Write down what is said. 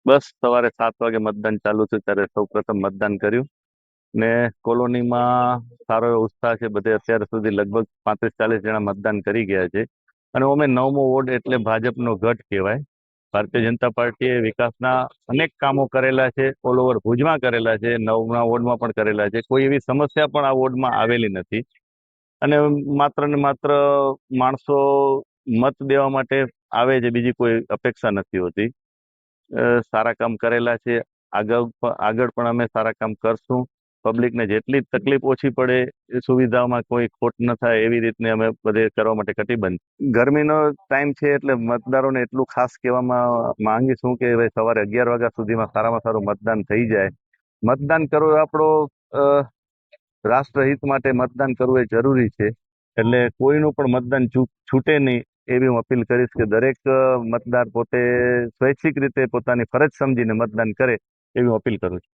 બસ સવારે 7 વાગે મતદાન ચાલુ થયું ત્યારે સૌ પ્રથમ મતદાન કર્યું ને કોલોનીમાં સારો એવો ઉત્સાહ છે. બધે અત્યાર સુધી લગભગ 35-40 જણા મતદાન કરી ગયા છે. અને અમે 9મો વોર્ડ એટલે ભાજપનો ગઢ કહેવાય. ભારતીય જનતા પાર્ટીએ વિકાસના અનેક કામો કરેલા છે. ઓલ ઓવર ભુજમાં કરેલા છે, 9મા વોર્ડમાં પણ કરેલા છે. કોઈ એવી સમસ્યા પણ આ વોર્ડમાં આવેલી નથી. અને માત્ર ને માત્ર માણસો મત દેવા માટે આવે છે, બીજી કોઈ અપેક્ષા નથી હોતી. સારા કામ કરેલા છે. આગળ પણ અમે સારા કામ કરશું. પબ્લિકને જેટલી તકલીફ ઓછી પડે, એ સુવિધાઓમાં કોઈ ખોટ ન થાય એવી રીતને અમે બધે કરવા માટે કટિબદ્ધ. ગરમીનો ટાઈમ છે એટલે મતદારોને એટલું ખાસ કહેવામાં માંગીશું કે ભાઈ સવારે 11 વાગ્યા સુધીમાં સારામાં સારું મતદાન થઈ જાય. મતદાન કરવું એ આપણો રાષ્ટ્રહિત માટે મતદાન કરવું એ જરૂરી છે. એટલે કોઈનું પણ મતદાન છૂટે નહીં એવી હું અપીલ કરીશ કે દરેક મતદાર પોતે સ્વૈચ્છિક રીતે પોતાની ફરજ સમજીને મતદાન કરે એવી હું અપીલ કરું છું.